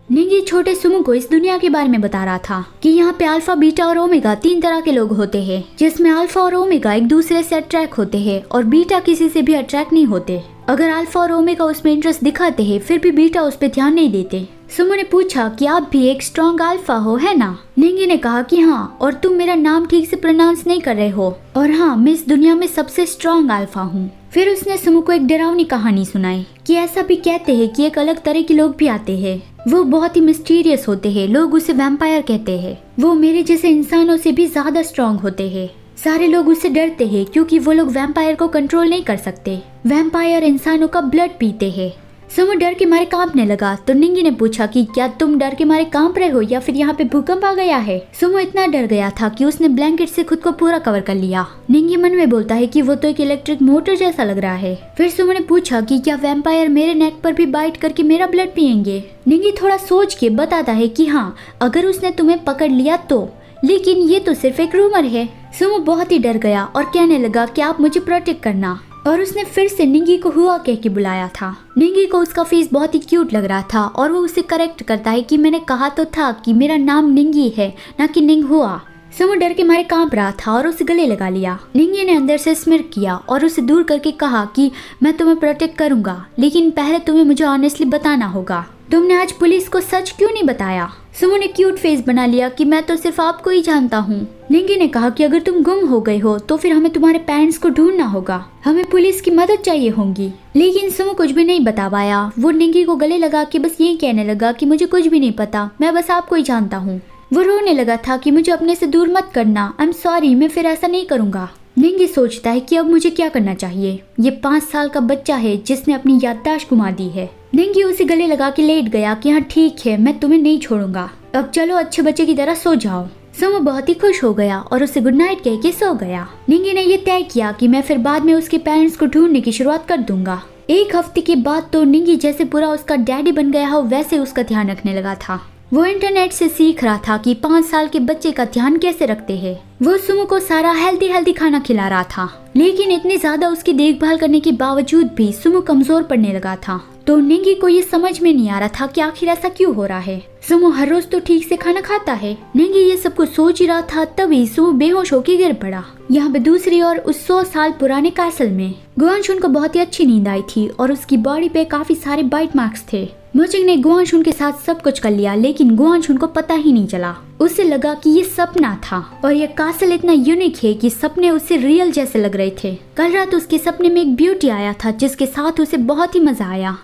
निंगी छोटे सुमो को इस दुनिया के बारे में बता रहा था कि यहाँ पे अल्फा, बीटा और ओमेगा 3 तरह के लोग होते हैं, जिसमें अल्फा और ओमेगा एक दूसरे से अट्रैक्ट होते हैं और बीटा किसी से भी अट्रैक्ट नहीं होते। अगर अल्फा और ओमेगा उसमें इंटरेस्ट दिखाते हैं फिर भी बीटा उस पर ध्यान नहीं देते। सुमो ने पूछा कि आप भी एक स्ट्रॉन्ग अल्फा हो, है ना? निंगी ने कहा कि हाँ, और तुम मेरा नाम ठीक से प्रोनाउंस नहीं कर रहे हो, और हाँ, मैं इस दुनिया में सबसे स्ट्रॉन्ग अल्फा हूँ। फिर उसने सुमो को एक डरावनी कहानी सुनाई कि ऐसा भी कहते हैं कि एक अलग तरह के लोग भी आते हैं, वो बहुत ही मिस्टीरियस होते हैं, लोग उसे वैम्पायर कहते हैं। वो मेरे जैसे इंसानों से भी ज्यादा स्ट्रॉन्ग होते हैं। सारे लोग उससे डरते हैं क्योंकि वो लोग वैम्पायर को कंट्रोल नहीं कर सकते। वैम्पायर इंसानों का ब्लड पीते हैं। सुमो डर के मारे कांपने लगा तो निंगी ने पूछा कि क्या तुम डर के मारे कांप रहे हो या फिर यहाँ पे भूकंप आ गया है? सुमो इतना डर गया था कि उसने ब्लैंकेट से खुद को पूरा कवर कर लिया। निंगी मन में बोलता है कि वो तो एक इलेक्ट्रिक मोटर जैसा लग रहा है। फिर सुमो ने पूछा कि क्या वैम्पायर मेरे नेक पर भी बाइट करके मेरा ब्लड पियेंगे? निंगी थोड़ा सोच के बताता है कि हाँ, अगर उसने तुम्हें पकड़ लिया तो, लेकिन ये तो सिर्फ एक रूमर है। सुमो बहुत ही डर गया और कहने लगा कि आप मुझे प्रोटेक्ट करना, और उसने फिर से निंगी को हुआ कह के बुलाया था। निंगी को उसका फेस बहुत ही क्यूट लग रहा था और वो उसे करेक्ट करता है कि मैंने कहा तो था कि मेरा नाम निंगी है, ना कि निंग हुआ। सुमो डर के मारे कांप रहा था और उसे गले लगा लिया। निंगी ने अंदर से स्मिर किया और उसे दूर करके कहा कि मैं तुम्हें प्रोटेक्ट करूंगा, लेकिन पहले तुम्हें मुझे ऑनेस्टली बताना होगा, तुमने आज पुलिस को सच क्यों नहीं बताया? सुमो ने क्यूट फेस बना लिया कि मैं तो सिर्फ आपको ही जानता हूँ। निंगी ने कहा कि अगर तुम गुम हो गए हो तो फिर हमें तुम्हारे पेरेंट्स को ढूंढना होगा, हमें पुलिस की मदद चाहिए होगी। लेकिन सुमो कुछ भी नहीं बता पाया। वो निंगी को गले लगा के बस यही कहने लगा कि मुझे कुछ भी नहीं पता, मैं बस आपको ही जानता हूँ। वो रोने लगा था कि मुझे अपने से दूर मत करना, आई एम सॉरी, मैं फिर ऐसा नहीं करूँगा। निंगी सोचता है कि अब मुझे क्या करना चाहिए। ये 5 साल का बच्चा है जिसने अपनी याददाश्त गुमा दी है। निंगी उसे गले लगा के लेट गया कि हाँ ठीक है, मैं तुम्हें नहीं छोड़ूंगा, अब चलो अच्छे बच्चे की तरह सो जाओ। सुमो बहुत ही खुश हो गया और उसे गुड नाइट कह के सो गया। निंगी ने ये तय किया कि मैं फिर बाद में उसके पेरेंट्स को ढूंढने की शुरुआत कर दूंगा। एक हफ्ते के बाद तो निंगी जैसे पूरा उसका डैडी बन गया हो वैसे उसका ध्यान रखने लगा था। वो इंटरनेट से सीख रहा था कि 5 साल के बच्चे का ध्यान कैसे रखते हैं। वो सुमो को सारा हेल्दी खाना खिला रहा था, लेकिन इतनी ज्यादा उसकी देखभाल करने के बावजूद भी सुमो कमजोर पड़ने लगा था। तो निंगी को ये समझ में नहीं आ रहा था कि आखिर ऐसा क्यों हो रहा है। सुमो हर रोज तो ठीक से खाना खाता है। निंगी ये सब कुछ सोच ही रहा था, तभी सुमो बेहोश होकर गिर पड़ा। यहाँ पे दूसरी ओर उस 100 साल पुराने कैसल में गुआनशुन को बहुत ही अच्छी नींद आई थी और उसकी बॉडी पे काफी सारे बाइट मार्क्स थे। मोचिंग ने गुआनशुन के साथ सब कुछ कर लिया, लेकिन गुआनशुन को पता ही नहीं चला। उसे लगा कि ये सपना था और ये कासल इतना यूनिक है कि सपने उसे रियल जैसे लग रहे थे। कल रात उसके सपने में एक ब्यूटी आया था जिसके साथ उसे बहुत ही मजा आया।